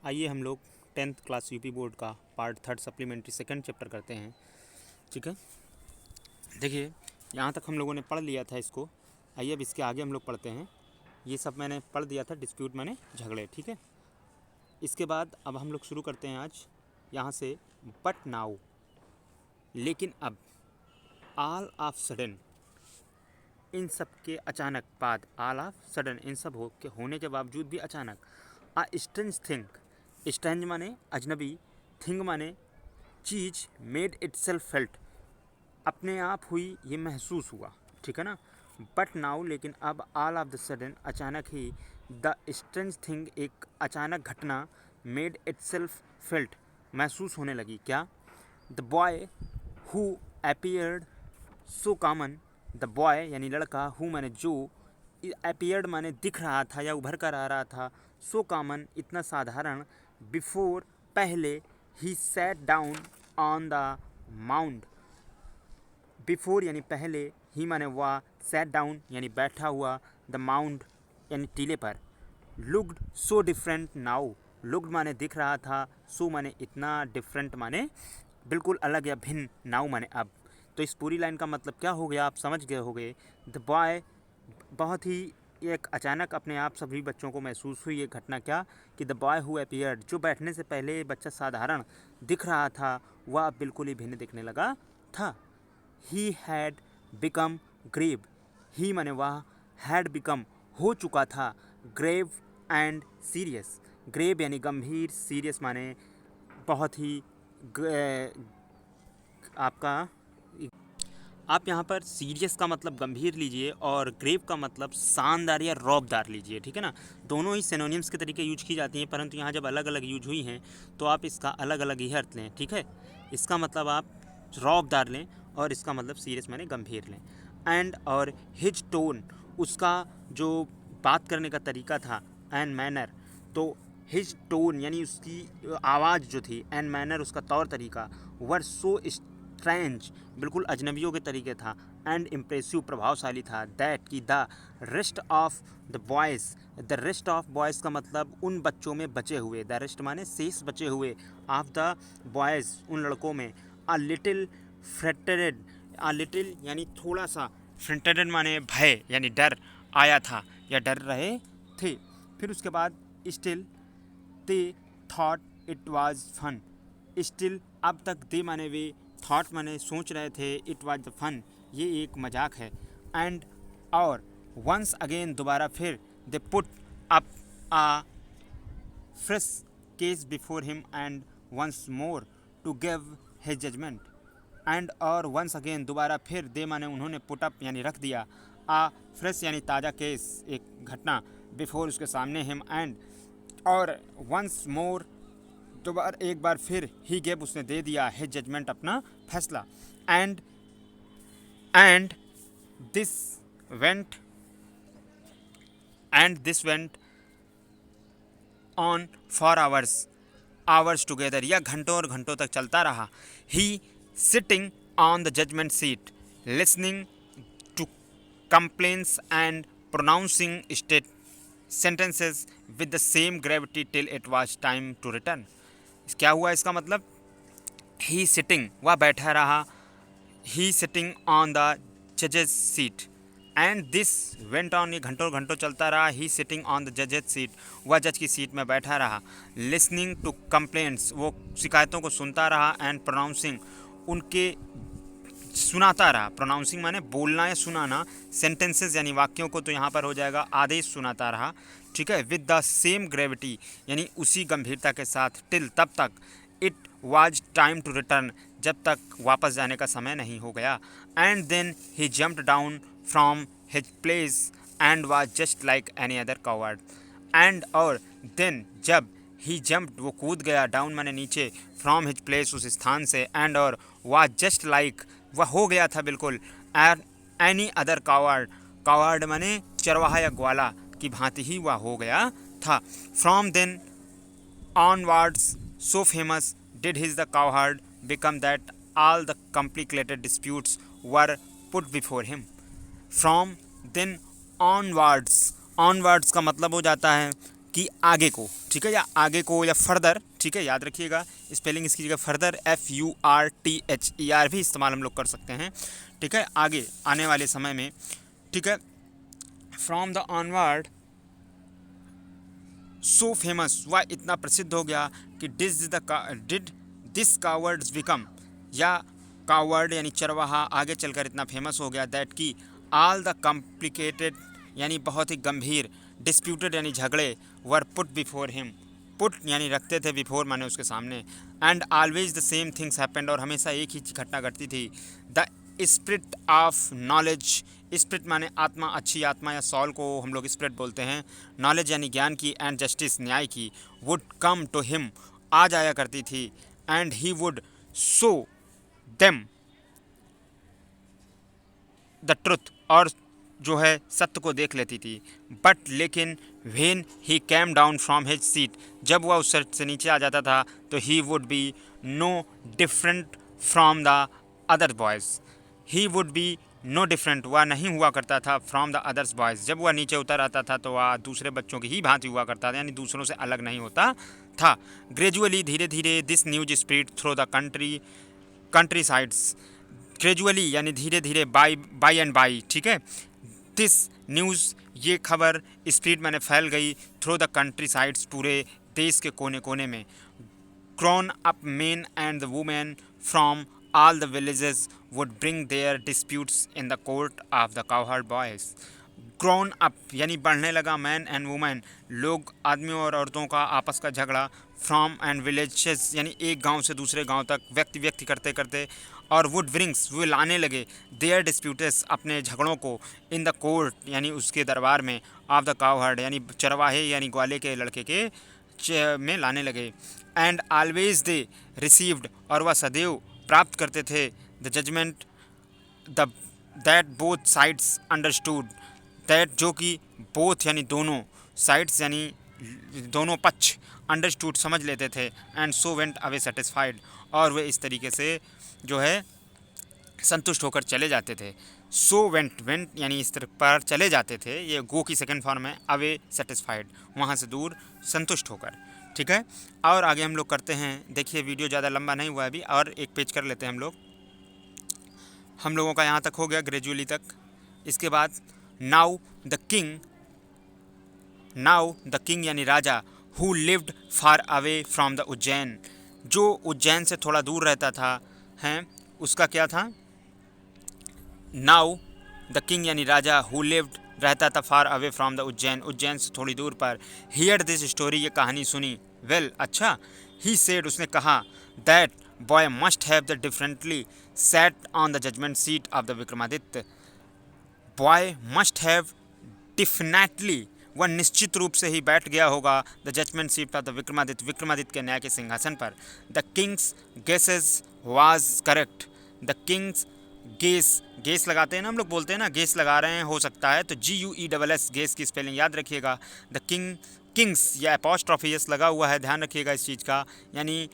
आइए हम लोग 10th क्लास यूपी बोर्ड का पार्ट 3 सप्लीमेंट्री सेकंड चैप्टर करते हैं। ठीक है, देखिए यहाँ तक हम लोगों ने पढ़ लिया था इसको। आइए अब इसके आगे हम लोग पढ़ते हैं। ये सब मैंने पढ़ दिया था, डिस्प्यूट माने झगड़े। ठीक है, इसके बाद अब हम लोग शुरू करते हैं आज यहाँ से। बट नाउ, लेकिन अब, ऑल ऑफ सडन, इन सब के अचानक बाद, ऑल ऑफ सडन इन सब होने के बावजूद भी अचानक, अ स्ट्रेंज थिंग, स्ट्रेंज माने अजनबी, थिंग माने चीज़, मेड इटसेल्फ फेल्ट, अपने आप हुई, ये महसूस हुआ। ठीक है ना। बट नाउ, लेकिन अब, ऑल ऑफ द सडन, अचानक ही, द स्ट्रेंज थिंग, एक अचानक घटना, मेड इटसेल्फ फेल्ट, महसूस होने लगी। क्या? The boy who appeared so common, the boy यानी लड़का, हु माने जो, अपीयर्ड माने दिख रहा था या उभर कर आ रहा था, सो कॉमन इतना साधारण, बिफोर पहले, he sat down on the mound, before यानी पहले, ही माने वह, सैट डाउन यानी बैठा हुआ, द माउंड यानी टीले पर, looked so different now, looked माने दिख रहा था, सो माने इतना, डिफरेंट माने बिल्कुल अलग या भिन्न, नाउ माने अब। तो इस पूरी लाइन का मतलब क्या हो गया, आप समझ गए होंगे। द बॉय, बहुत ही एक अचानक अपने आप सभी बच्चों को महसूस हुई ये घटना। क्या? कि द बॉय हु अपीयर्ड, जो बैठने से पहले बच्चा साधारण दिख रहा था, वह अब बिल्कुल ही भिन्न दिखने लगा था। ही हैड बिकम ग्रेव, ही माने वह, हैड बिकम हो चुका था, ग्रेव एंड सीरियस, ग्रेव यानी गंभीर, सीरियस माने बहुत ही आपका, आप यहाँ पर सीरियस का मतलब गंभीर लीजिए और ग्रेव का मतलब शानदार या रौबदार लीजिए। ठीक है ना। दोनों ही सिनोनिम्स के तरीके यूज की जाती हैं, परंतु यहाँ जब अलग अलग यूज हुई हैं तो आप इसका अलग अलग ही अर्थ लें। ठीक है, इसका मतलब आप रौबदार लें और इसका मतलब सीरियस माने गंभीर लें। एंड और हिज टोन, उसका जो बात करने का तरीका था, एंड मैनर, तो हिज टोन यानी उसकी आवाज़ जो थी, एंड मैनर उसका तौर तरीका, वर सो स्ट्रेंज, बिल्कुल अजनबियों के तरीके था, एंड इम्प्रेसिव, प्रभावशाली था, दैट कि the rest of the boys, the rest of boys का मतलब उन बच्चों में बचे हुए, द रेस्ट माने शेष बचे हुए, ऑफ द बॉयज़ उन लड़कों में, a little fretted, a little यानी थोड़ा सा, फ्रेटेड माने भय यानी डर आया था या डर रहे थे। फिर उसके बाद still they thought it was fun, still अब तक, दे माने वे, थॉट माने सोच रहे थे, इट वाज द फन ये एक मजाक है, एंड और वंस अगेन दोबारा फिर, they put up a fresh case before him and once more to give his judgement, and और वंस अगेन दोबारा फिर, दे माने उन्होंने, पुट अप यानी रख दिया, आ फ्रेश यानी ताज़ा केस एक घटना, बिफोर उसके सामने, हिम एंड और वंस मोर दोबारा एक बार फिर, ही गेव उसने दे दिया, हिज जजमेंट अपना फैसला, and and this went and this went on for hours together, यह घंटों और घंटों तक चलता रहा। He sitting on the judgement seat, listening to complaints and pronouncing state sentences with the same gravity till it was time to return. क्या हुआ इसका मतलब? ही सिटिंग, वह बैठा रहा, ही सिटिंग ऑन द जजेस seat, and this went on, ये घंटों घंटों चलता रहा, ही सिटिंग ऑन द जजेस सीट, वह जज की सीट में बैठा रहा, लिसनिंग टू कंप्लेंट्स, वो शिकायतों को सुनता रहा, एंड प्रोनाउंसिंग, उनके सुनाता रहा, प्रोनाउंसिंग माने बोलना या सुनाना, सेंटेंसेस यानी वाक्यों को, तो यहाँ पर हो जाएगा आदेश सुनाता रहा। ठीक है, विद द सेम ग्रेविटी यानी उसी गंभीरता के साथ, टिल तब तक, it was time to return जब तक वापस जाने का समय नहीं हो गया, and then he jumped down from his place and was just like any other coward, and और देन जब, ही जम्प्ड वो कूद गया, डाउन माने नीचे, फ्रॉम हिज प्लेस उस स्थान से, एंड और वाज जस्ट लाइक वह हो गया था बिल्कुल, एनी अदर कावर्ड, कावर्ड माने चरवाहा या ग्वाला की भांति ही वह हो गया था। From then onwards so famous did his the coward become that all the complicated disputes were put before him. From then onwards, onwards का मतलब हो जाता है कि आगे को, ठीक है, या आगे को या फर्दर, ठीक है, याद रखिएगा स्पेलिंग इसकी जगह फर्दर FURTHER भी इस्तेमाल हम लोग कर सकते हैं, ठीक है, आगे आने वाले समय में, ठीक है। From the onward so famous, वह इतना प्रसिद्ध हो गया कि डिड दिस कावर्ड्स बिकम, या कावर्ड यानी चरवाहा आगे चलकर इतना फेमस हो गया दैट की ऑल द कॉम्प्लिकेटेड यानी बहुत ही गंभीर, डिस्प्यूटेड यानी झगड़े, वर पुट बिफोर हिम, पुट यानी रखते थे, बिफोर माने उसके सामने, and always the same things happened, और हमेशा एक ही घटना घटती थी। The spirit of knowledge, spirit माने आत्मा, अच्छी आत्मा, या सॉल को हम लोग स्पिरिट बोलते हैं, नॉलेज यानी ज्ञान की, एंड जस्टिस न्याय की, वुड कम टू हिम आ जाया करती थी, and he would show them the truth, और जो है सत्य को देख लेती थी। बट लेकिन when he came down from his seat, जब वह उस सीट से नीचे आ जाता था तो he would be no different from the other boys, he would be no different, वह नहीं हुआ करता था फ्रॉम द अदर्स बॉयज़, जब वह नीचे उतर आता था तो वह दूसरे बच्चों की ही भांति हुआ करता था, यानी दूसरों से अलग नहीं होता था। ग्रेजुअली, धीरे धीरे, this news spread through the country sides, gradually यानी धीरे धीरे, बाई एंड बाई, ठीक है, दिस न्यूज़ ये खबर स्प्रेड मैंने फैल गई, थ्रू द कंट्री साइड्स पूरे देश के कोने कोने में, grown up men and the women from all the villages would bring their disputes in the court of the cowherd boys. grown up यानी बढ़ने लगा, मैन एंड वुमेन, लोग, आदमियों और औरतों का आपस का झगड़ा, फ्रॉम एंड विलेजेस यानी एक गांव से दूसरे गांव तक, व्यक्ति करते करते, और वुड ब्रिंग्स वे लाने लगे, देयर डिस्प्यूटेस अपने झगड़ों को, इन द कोर्ट यानी उसके दरबार में, ऑफ द काउहर्ड यानी चरवाहे यानी ग्वाले के लड़के के में लाने लगे, एंड ऑलवेज दे रिसीव्ड, और वह सदैव प्राप्त करते थे, the judgement the that both sides understood, that जो कि बोथ यानी दोनों, साइड्स यानी दोनों पक्ष, अंडरस्टूड समझ लेते थे, and so went away satisfied, और वे इस तरीके से जो है संतुष्ट होकर चले जाते थे। सो वेंट यानी इस तरह पर चले जाते थे, ये गो की सेकंड फॉर्म है, अवे सेटिस्फाइड वहाँ से दूर, संतुष्ट होकर, ठीक है। और आगे हम लोग करते हैं, देखिए वीडियो ज़्यादा लंबा नहीं हुआ अभी, और एक पेज कर लेते हैं हम लोग। हम लोगों का यहाँ तक हो गया, ग्रेजुअली तक। इसके बाद नाउ द किंग यानी राजा, who lived far away from the Ujjain, जो उज्जैन से थोड़ा दूर रहता था, हैं, उसका क्या था, नाउ द किंग यानी राजा, हु लिव्ड रहता था फार away from the Ujjain, Ujjain से थोड़ी दूर पर, हियर दिस स्टोरी ये कहानी सुनी, वेल अच्छा, ही सेड उसने कहा, that boy must have the differently sat on the judgement seat of the Vikramaditya, boy must have definitely, वह निश्चित रूप से ही बैठ गया होगा, the judgement seat of the Vikramaditya के न्याय के सिंहासन पर। The king's guesses was correct, the king's guess लगाते हैं ना हम लोग, बोलते हैं ना गेस लगा रहे हैं, हो सकता है, तो GUESS गेस की स्पेलिंग याद रखिएगा। द किंग्स या अपॉस्ट्रोफी एस लगा हुआ है, ध्यान रखिएगा इस चीज़ का, यानी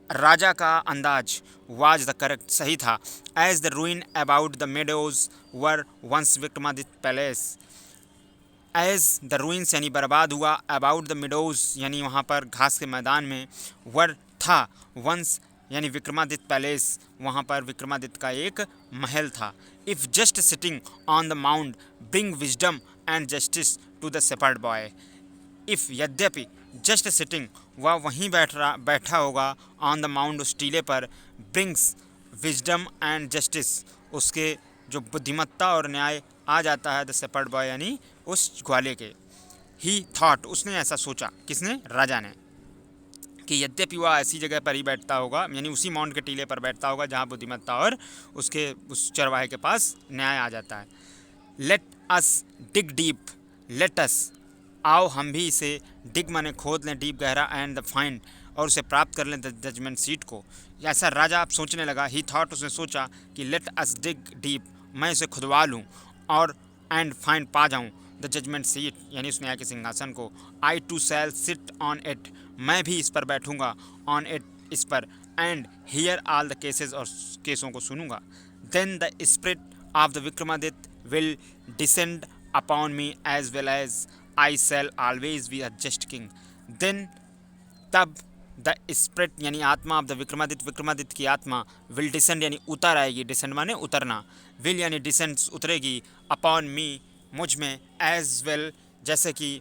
राजा का अंदाज, वाज द करेक्ट सही था, as the ruin about the meadows were once Vikramaditya palace, as the ruins यानी बर्बाद हुआ, अबाउट द मिडोज यानी वहाँ पर घास के मैदान में, वर था, वंस यानी विक्रमादित्य पैलेस, वहाँ पर विक्रमादित्य का एक महल था। If just sitting on the mount bring wisdom and justice to the shepherd boy, if यद्यपि जस्ट सिटिंग वह वहीं बैठा होगा, ऑन द माउंट उस टीले पर, ब्रिंग्स विजडम एंड जस्टिस उसके जो बुद्धिमत्ता और न्याय आ जाता है, द शेपर्ड बॉय यानी उस ग्वाले के। ही थॉट उसने ऐसा सोचा, किसने, राजा ने, कि यद्यपि वह ऐसी जगह पर ही बैठता होगा, यानी उसी माउंट के टीले पर बैठता होगा जहाँ बुद्धिमत्ता और उसके उस चरवाहे के पास न्याय आ जाता है। Let us dig deep, let us आओ हम भी इसे, डिग माने खोद लें, डीप गहरा, एंड द फाइंड और उसे प्राप्त कर लें, द जजमेंट सीट को। ऐसा राजा आप सोचने लगा, ही थॉट उसने सोचा कि लेट अस डिग डीप, मैं इसे खुदवा लूँ और एंड फाइंड पा जाऊँ, द जजमेंट सीट यानी उस न्याय के सिंहासन को। I to shall sit on it, मैं भी इस पर बैठूंगा, ऑन इट इस पर, and hear all the cases और केसों को सुनूंगा। Then the spirit of the Vikramaditya will descend upon me as well as I shall always be a just king. Then तब द स्पिरिट यानी आत्मा ऑफ द विक्रमादित्य, विक्रमादित्य की आत्मा विल डिसेंड यानी उतर आएगी, डिसेंड माने उतरना, विल यानी डिसेंड उतरेगी, अपॉन मी मुझ में, एज वेल जैसे कि,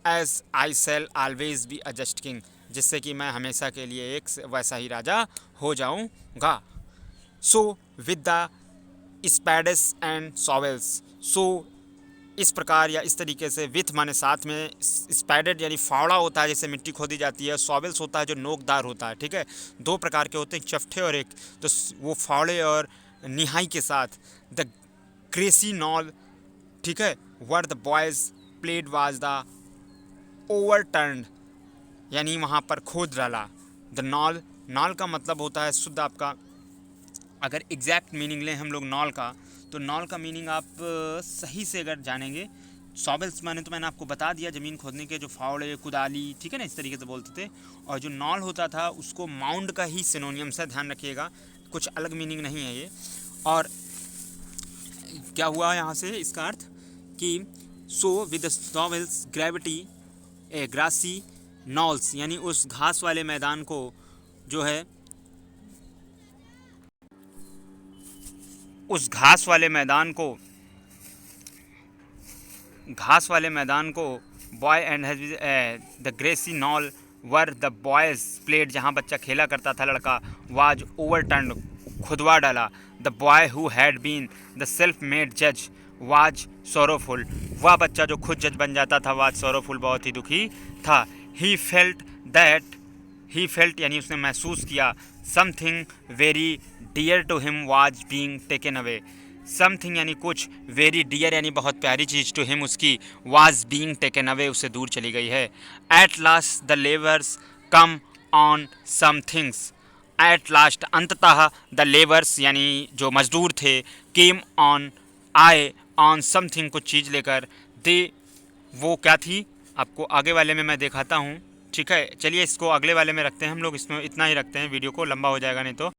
as I shall always be a just king जिससे कि मैं हमेशा के लिए एक वैसा ही राजा हो जाऊंगा। सो विद द स्पैडस एंड सॉवेल्स, सो इस प्रकार या इस तरीके से, विथ माने साथ में, स्पैडेड यानी फावड़ा होता है जैसे मिट्टी खोदी जाती है, सॉवेल्स होता है जो नोकदार होता है, ठीक है, दो प्रकार के होते हैं, चफ्ठे और एक, तो वो फावड़े और निहाई के साथ, द ग्रेसी नॉल, ठीक है, वर the boys played was the ओवरटर्न्ड यानी वहाँ पर खोद डाला। द नॉल, नॉल का मतलब होता है शुद्ध आपका, अगर एग्जैक्ट मीनिंग लें हम लोग नॉल का, तो नॉल का मीनिंग आप सही से अगर जानेंगे, सॉवेल्स माने तो मैंने आपको बता दिया ज़मीन खोदने के जो फावड़े कुदाली, ठीक है ना, इस तरीके से बोलते थे, और जो नॉल होता था उसको माउंड का ही सिनोनियम से, ध्यान रखिएगा, कुछ अलग मीनिंग नहीं है ये। और क्या हुआ यहाँ से इसका अर्थ कि so with the sowels gravity grassy knolls यानी उस घास वाले मैदान को जो है, उस घास वाले मैदान को boy and the grassy knoll were the boys played जहाँ बच्चा खेला करता था लड़का, वाज ओवरटर्न खुदवा डाला, the boy who had been the self made जज वाज सोरोफुल, वह बच्चा जो खुद जज बन जाता था वाज सोरोफुल बहुत ही दुखी था। ही फेल्ट यानी उसने महसूस किया, something very dear to him was being taken away, something यानी कुछ, वेरी डियर यानी बहुत प्यारी चीज़, टू हिम उसकी, वाज बीइंग टेकन अवे उससे दूर चली गई है। At last the labours come on some things, at last अंततः, द लेबर्स यानी जो मजदूर थे, केम ऑन आए, ऑन समथिंग कुछ चीज़ लेकर, दे वो क्या थी आपको आगे वाले में मैं दिखाता हूँ, ठीक है। चलिए इसको अगले वाले में रखते हैं हम लोग, इसमें इतना ही रखते हैं, वीडियो को लंबा हो जाएगा नहीं तो।